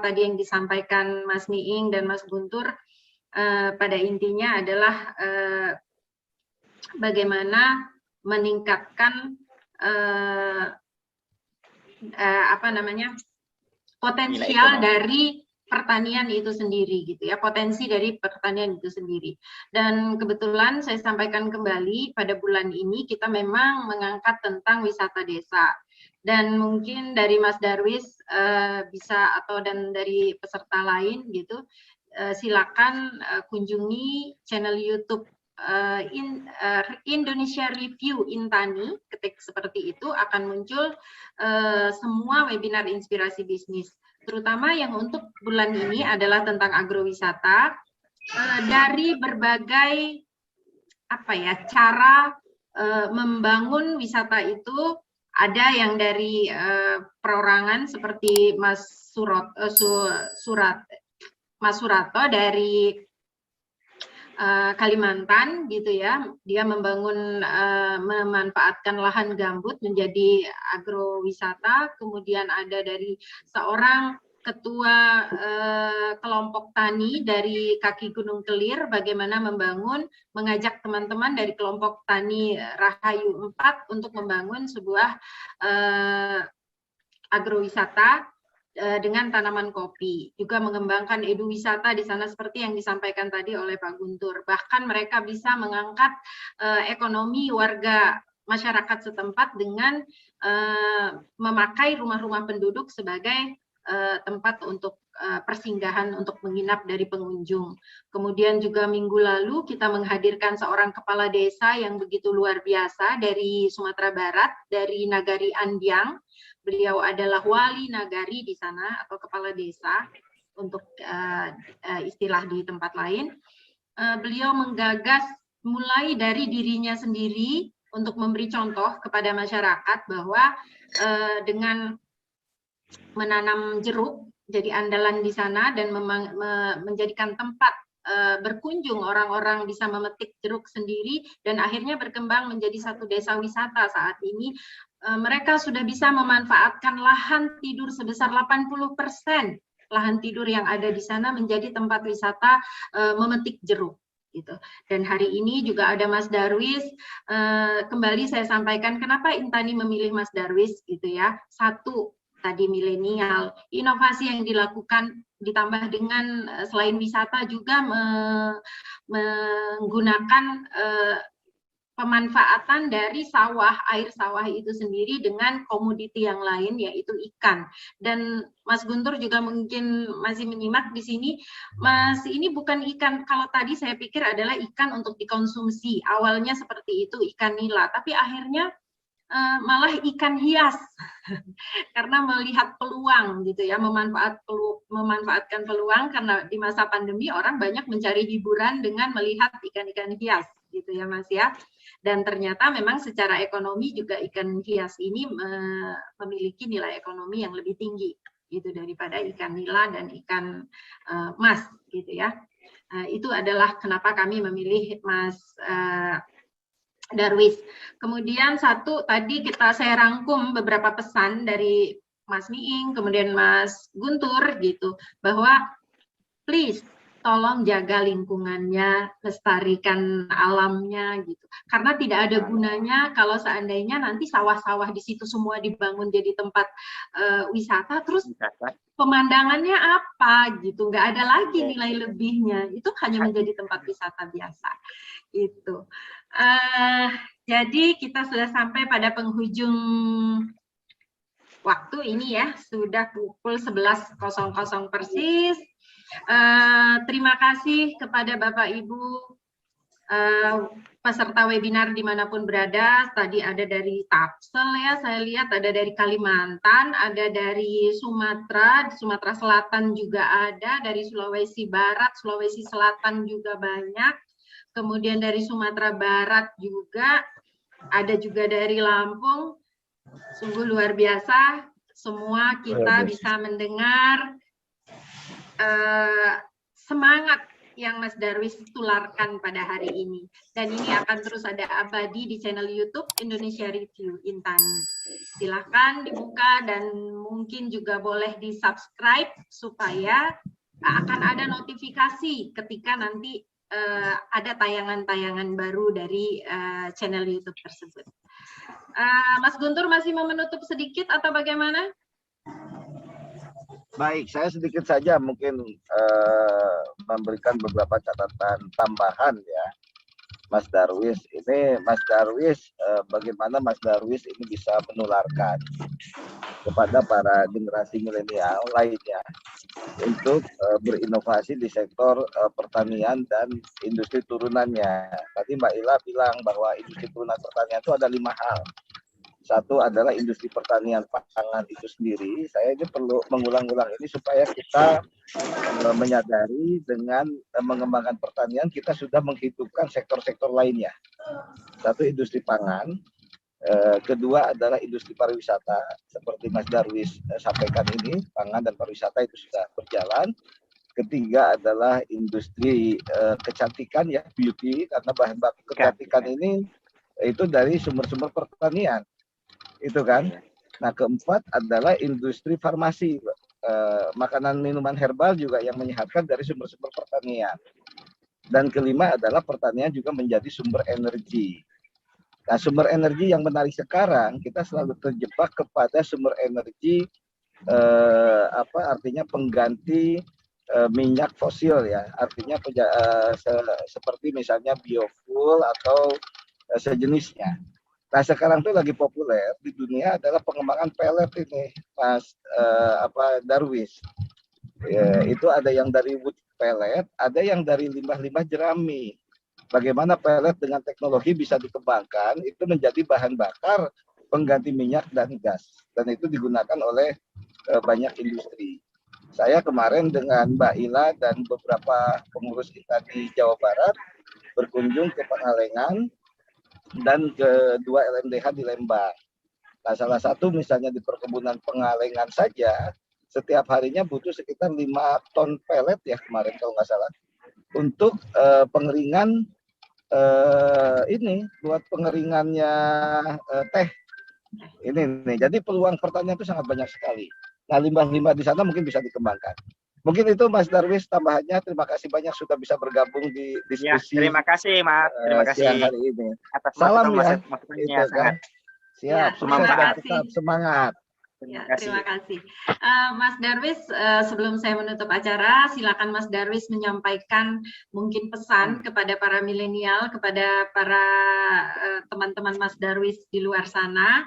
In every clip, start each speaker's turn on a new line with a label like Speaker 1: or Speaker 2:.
Speaker 1: tadi yang disampaikan Mas Miing dan Mas Guntur, pada intinya adalah bagaimana meningkatkan potensial dari pertanian itu sendiri gitu ya, potensi dari pertanian itu sendiri. Dan kebetulan saya sampaikan kembali pada bulan ini kita memang mengangkat tentang wisata desa. Dan mungkin dari Mas Darwis bisa dan dari peserta lain gitu, silakan kunjungi channel YouTube Indonesia Review Intani, ketik seperti itu akan muncul semua webinar inspirasi bisnis. Terutama yang untuk bulan ini adalah tentang agrowisata dari berbagai cara membangun wisata itu. Ada yang dari perorangan seperti Mas Surato dari Kalimantan gitu ya, dia membangun memanfaatkan lahan gambut menjadi agrowisata. Kemudian ada dari seorang ketua kelompok tani dari kaki Gunung Kelir, bagaimana mengajak teman-teman dari kelompok tani Rahayu 4 untuk membangun sebuah agrowisata dengan tanaman kopi, juga mengembangkan eduwisata di sana seperti yang disampaikan tadi oleh Pak Guntur. Bahkan mereka bisa mengangkat ekonomi warga masyarakat setempat dengan memakai rumah-rumah penduduk sebagai tempat untuk persinggahan untuk menginap dari pengunjung. Kemudian juga minggu lalu kita menghadirkan seorang kepala desa yang begitu luar biasa dari Sumatera Barat, dari Nagari Andiang. Beliau adalah wali nagari di sana atau kepala desa untuk istilah di tempat lain. Beliau menggagas mulai dari dirinya sendiri untuk memberi contoh kepada masyarakat bahwa dengan menanam jeruk jadi andalan di sana dan menjadikan tempat berkunjung orang-orang bisa memetik jeruk sendiri dan akhirnya berkembang menjadi satu desa wisata saat ini. Mereka sudah bisa memanfaatkan lahan tidur sebesar 80% lahan tidur yang ada di sana menjadi tempat wisata memetik jeruk gitu. Dan hari ini juga ada Mas Darwis. Kembali saya sampaikan kenapa Intani memilih Mas Darwis gitu ya. Satu, tadi milenial, inovasi yang dilakukan ditambah dengan selain wisata juga menggunakan pemanfaatan dari air sawah itu sendiri dengan komoditi yang lain yaitu ikan. Dan Mas Guntur juga mungkin masih menyimak di sini, Mas, ini bukan ikan, kalau tadi saya pikir adalah ikan untuk dikonsumsi, awalnya seperti itu ikan nila, tapi akhirnya malah ikan hias karena melihat peluang gitu ya, memanfaatkan peluang karena di masa pandemi orang banyak mencari hiburan dengan melihat ikan-ikan hias gitu ya Mas ya. Dan ternyata memang secara ekonomi juga ikan hias ini memiliki nilai ekonomi yang lebih tinggi gitu daripada ikan nila dan ikan mas gitu ya. Itu adalah kenapa kami memilih Mas Darwis. Kemudian satu tadi saya rangkum beberapa pesan dari Mas Miing, kemudian Mas Guntur gitu, bahwa please tolong jaga lingkungannya, lestarikan alamnya gitu. Karena tidak ada gunanya kalau seandainya nanti sawah-sawah di situ semua dibangun jadi tempat wisata, terus pemandangannya apa gitu, nggak ada lagi nilai lebihnya, itu hanya menjadi tempat wisata biasa itu. Jadi kita sudah sampai pada penghujung waktu ini ya, sudah pukul 11.00 persis. Terima kasih kepada Bapak Ibu peserta webinar dimanapun berada. Tadi ada dari Tapsel ya, saya lihat ada dari Kalimantan, ada dari Sumatera Selatan juga ada, dari Sulawesi Barat, Sulawesi Selatan juga banyak. Kemudian dari Sumatera Barat juga, ada juga dari Lampung. Sungguh luar biasa, semua kita bisa mendengar semangat yang Mas Darwis tularkan pada hari ini. Dan ini akan terus ada abadi di channel YouTube Indonesia Review Intani. Silahkan dibuka dan mungkin juga boleh di-subscribe supaya akan ada notifikasi ketika nanti ada tayangan-tayangan baru dari channel YouTube tersebut. Mas Guntur masih mau menutup sedikit atau bagaimana?
Speaker 2: Baik, saya sedikit saja mungkin memberikan beberapa catatan tambahan ya, Mas Darwis. Ini Mas Darwis, bagaimana Mas Darwis ini bisa menularkan kepada para generasi milenial lainnya untuk berinovasi di sektor pertanian dan industri turunannya. Tadi Mbak Ila bilang bahwa industri turunan pertanian itu ada 5 hal. Satu adalah industri pertanian pangan itu sendiri. Saya ini perlu mengulang-ulang ini supaya kita menyadari dengan mengembangkan pertanian kita sudah menghidupkan sektor-sektor lainnya. Satu industri pangan, kedua adalah industri pariwisata seperti Mas Darwis sampaikan ini, pangan dan pariwisata itu sudah berjalan. Ketiga adalah industri kecantikan ya, beauty, karena bahan baku kecantikan ini itu dari sumber-sumber pertanian. Itu kan. Nah, keempat adalah industri farmasi, makanan minuman herbal juga yang menyehatkan dari sumber-sumber pertanian. Dan kelima adalah pertanian juga menjadi sumber energi. Nah, sumber energi yang menarik sekarang kita selalu terjebak kepada sumber energi artinya pengganti minyak fosil ya, artinya seperti misalnya biofuel atau sejenisnya. Nah, sekarang tuh lagi populer di dunia adalah pengembangan pellet ini, Mas Darwis. Ya, itu ada yang dari wood pellet, ada yang dari limbah-limbah jerami. Bagaimana pellet dengan teknologi bisa dikembangkan itu menjadi bahan bakar pengganti minyak dan gas, dan itu digunakan oleh banyak industri. Saya kemarin dengan Mbak Ila dan beberapa pengurus kita di Jawa Barat berkunjung ke Pangalengan dan kedua LMDH di Lembang. Nah, salah satu misalnya di perkebunan Pangalengan saja, setiap harinya butuh sekitar 5 ton pelet ya kemarin kalau nggak salah, untuk pengeringan ini, buat pengeringannya teh. Ini nih, jadi peluang pertanian itu sangat banyak sekali. Nah, limbah-limbah di sana mungkin bisa dikembangkan. Mungkin itu Mas Darwis tambahannya. Terima kasih banyak sudah bisa bergabung di diskusi.
Speaker 3: Ya, terima kasih Mas. Terima kasih
Speaker 2: siang hari ini.
Speaker 3: Atas
Speaker 2: salam ya.
Speaker 3: Itu kan.
Speaker 2: Siap.
Speaker 1: Terima kasih.
Speaker 2: Tetap semangat.
Speaker 1: Terima kasih. Mas Darwis, sebelum saya menutup acara, silakan Mas Darwis menyampaikan mungkin pesan kepada para milenial, kepada para teman-teman Mas Darwis di luar sana.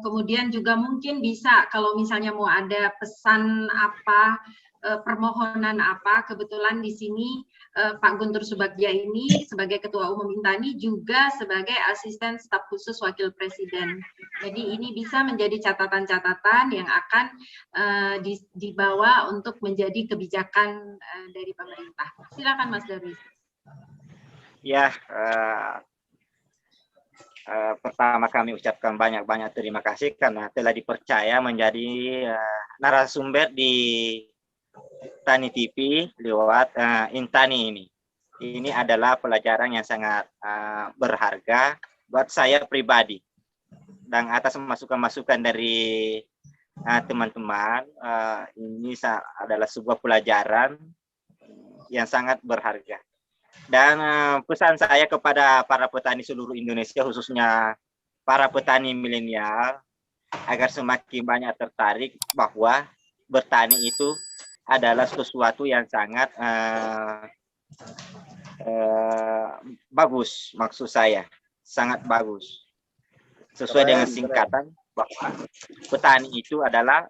Speaker 1: Kemudian juga mungkin bisa kalau misalnya mau ada pesan apa, permohonan apa, kebetulan di sini Pak Guntur Subagja ini sebagai Ketua Umum Intani juga sebagai Asisten Staf Khusus Wakil Presiden. Jadi ini bisa menjadi catatan-catatan yang akan dibawa untuk menjadi kebijakan dari pemerintah. Silakan Mas Darwis.
Speaker 3: Ya, pertama kami ucapkan banyak-banyak terima kasih karena telah dipercaya menjadi narasumber di Tani TV lewat Intani ini. Ini adalah pelajaran yang sangat berharga buat saya pribadi. Dan atas masukan-masukan dari teman-teman, ini adalah sebuah pelajaran yang sangat berharga. Dan pesan saya kepada para petani seluruh Indonesia, khususnya para petani milenial, agar semakin banyak tertarik bahwa bertani itu adalah sesuatu yang sangat bagus, maksud saya sangat bagus. Sesuai dengan singkatan bahwa petani itu adalah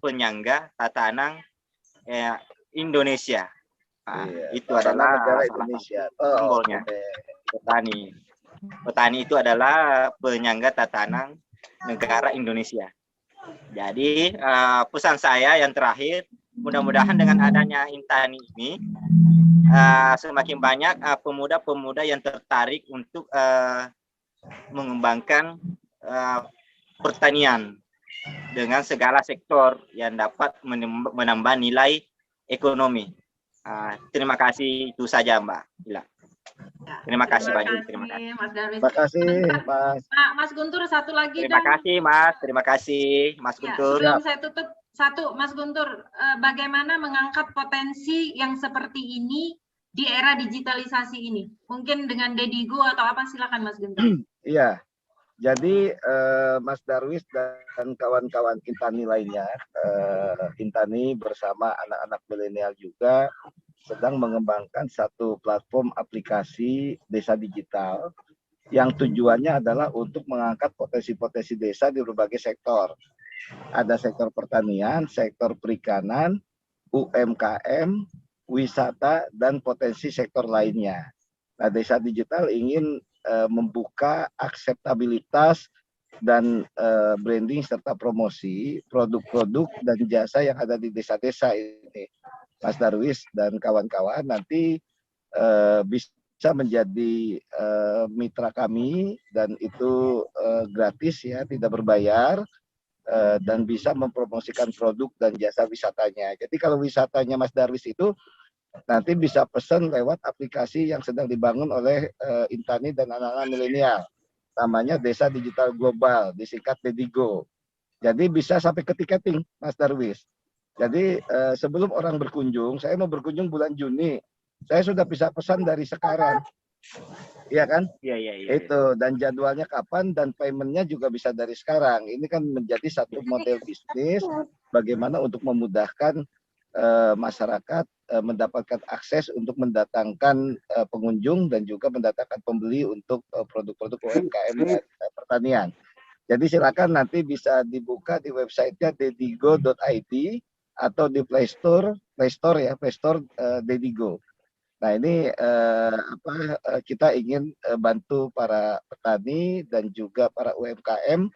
Speaker 3: penyangga tatanan Indonesia. Itu adalah Indonesia. Simbolnya. Petani. Petani itu adalah penyangga tatanan negara Indonesia. Jadi pesan saya yang terakhir, mudah-mudahan dengan adanya Intani ini semakin banyak pemuda-pemuda yang tertarik untuk mengembangkan pertanian dengan segala sektor yang dapat menambah nilai ekonomi. Terima kasih, itu saja Mbak Ila.
Speaker 1: Ya,
Speaker 3: Terima kasih banyak.
Speaker 1: terima kasih Mas Darwis.
Speaker 2: Terima kasih
Speaker 1: Sebentar,
Speaker 2: Mas.
Speaker 1: Mas Guntur satu lagi
Speaker 3: Terima
Speaker 1: dong.
Speaker 3: kasih Mas, terima kasih Mas
Speaker 1: Ya,
Speaker 3: Guntur.
Speaker 1: sebelum saya tutup, satu Mas Guntur, bagaimana mengangkat potensi yang seperti ini di era digitalisasi ini? Mungkin dengan Dedigo atau apa, silakan Mas Guntur.
Speaker 2: Iya, jadi Mas Darwis dan kawan-kawan Intani lainnya, Intani bersama anak-anak milenial juga sedang mengembangkan satu platform aplikasi desa digital yang tujuannya adalah untuk mengangkat potensi-potensi desa di berbagai sektor. Ada sektor pertanian, sektor perikanan, UMKM, wisata, dan potensi sektor lainnya. Nah, desa digital ingin membuka akseptabilitas dan branding serta promosi produk-produk dan jasa yang ada di desa-desa ini. Mas Darwis dan kawan-kawan nanti bisa menjadi mitra kami dan itu gratis ya, tidak berbayar dan bisa mempromosikan produk dan jasa wisatanya. Jadi kalau wisatanya Mas Darwis itu nanti bisa pesan lewat aplikasi yang sedang dibangun oleh Intani dan anak-anak milenial. Namanya Desa Digital Global, disingkat Dedigo. Jadi bisa sampai ke tiketing, Mas Darwis. Jadi sebelum orang berkunjung, saya mau berkunjung bulan Juni, saya sudah bisa pesan dari sekarang, iya kan?
Speaker 3: Iya.
Speaker 2: Itu, dan jadwalnya kapan dan paymentnya juga bisa dari sekarang. Ini kan menjadi satu model bisnis bagaimana untuk memudahkan masyarakat mendapatkan akses untuk mendatangkan pengunjung dan juga mendatangkan pembeli untuk produk-produk UMKM dan pertanian. Jadi silakan nanti bisa dibuka di websitenya dedigo.id atau di Play Store Dedigo. Nah ini kita ingin bantu para petani dan juga para UMKM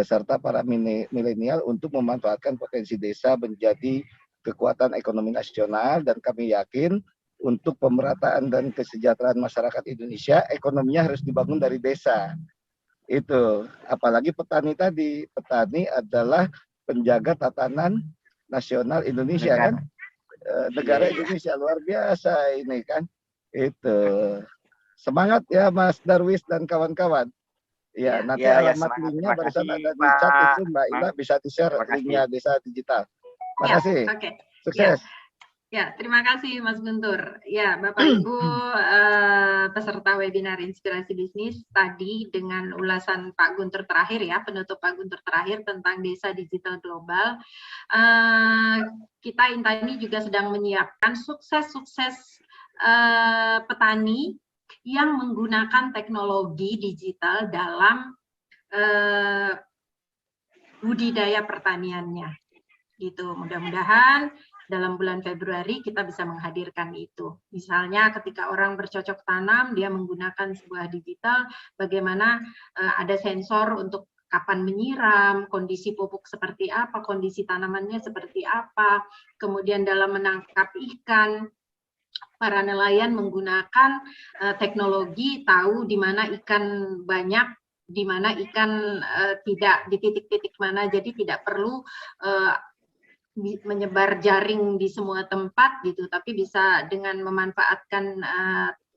Speaker 2: serta para milenial untuk memanfaatkan potensi desa menjadi kekuatan ekonomi nasional, dan kami yakin untuk pemerataan dan kesejahteraan masyarakat Indonesia ekonominya harus dibangun dari desa. Itu apalagi petani tadi, petani adalah penjaga tatanan nasional Indonesia kan, negara Indonesia luar biasa ini kan. Itu semangat ya Mas Darwis dan kawan-kawan. Ya, nanti alamat linknya barusan ada di chat itu Mbak Ila, bisa di-share linknya Desa Digital. Terima kasih.
Speaker 1: Oke.
Speaker 2: Sukses.
Speaker 1: Ya, terima kasih Mas Guntur. Ya, Bapak Ibu peserta webinar Inspirasi Bisnis tadi dengan ulasan Pak Guntur terakhir ya, penutup Pak Guntur terakhir tentang Desa Digital Global. Kita Intani juga sedang menyiapkan sukses-sukses petani yang menggunakan teknologi digital dalam budidaya pertaniannya. Gitu. Mudah-mudahan dalam bulan Februari kita bisa menghadirkan itu. Misalnya ketika orang bercocok tanam, dia menggunakan sebuah digital, bagaimana ada sensor untuk kapan menyiram, kondisi pupuk seperti apa, kondisi tanamannya seperti apa, kemudian dalam menangkap ikan, para nelayan menggunakan teknologi, tahu di mana ikan banyak, di mana ikan tidak, di titik-titik mana, jadi tidak perlu menyebar jaring di semua tempat gitu, tapi bisa dengan memanfaatkan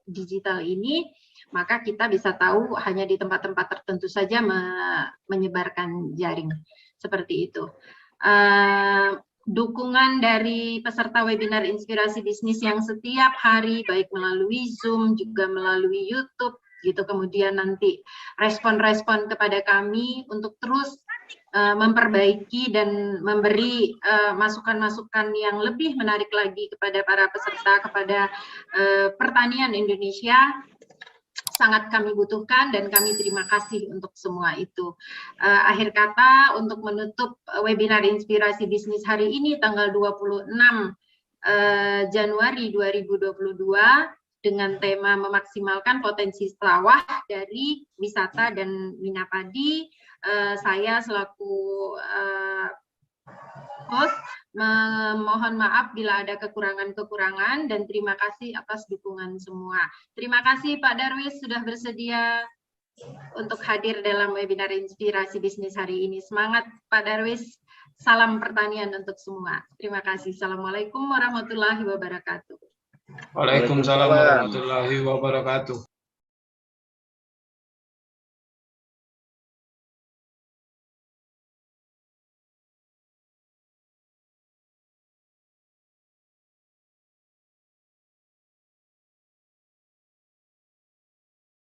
Speaker 1: digital ini, maka kita bisa tahu hanya di tempat-tempat tertentu saja menyebarkan jaring seperti itu. Dukungan dari peserta webinar Inspirasi Bisnis yang setiap hari, baik melalui Zoom juga melalui YouTube gitu, kemudian nanti respon-respon kepada kami untuk terus memperbaiki dan memberi masukan-masukan yang lebih menarik lagi kepada para peserta, kepada pertanian Indonesia, sangat kami butuhkan dan kami terima kasih untuk semua itu. Akhir kata, untuk menutup webinar Inspirasi Bisnis hari ini tanggal 26 Januari 2022 dengan tema memaksimalkan potensi sawah dari wisata dan minapadi, saya selaku host memohon maaf bila ada kekurangan-kekurangan dan terima kasih atas dukungan semua. Terima kasih Pak Darwis sudah bersedia untuk hadir dalam webinar Inspirasi Bisnis hari ini. Semangat Pak Darwis, salam pertanian untuk semua. Terima kasih. Assalamualaikum warahmatullahi wabarakatuh.
Speaker 4: Waalaikumsalam warahmatullahi wabarakatuh.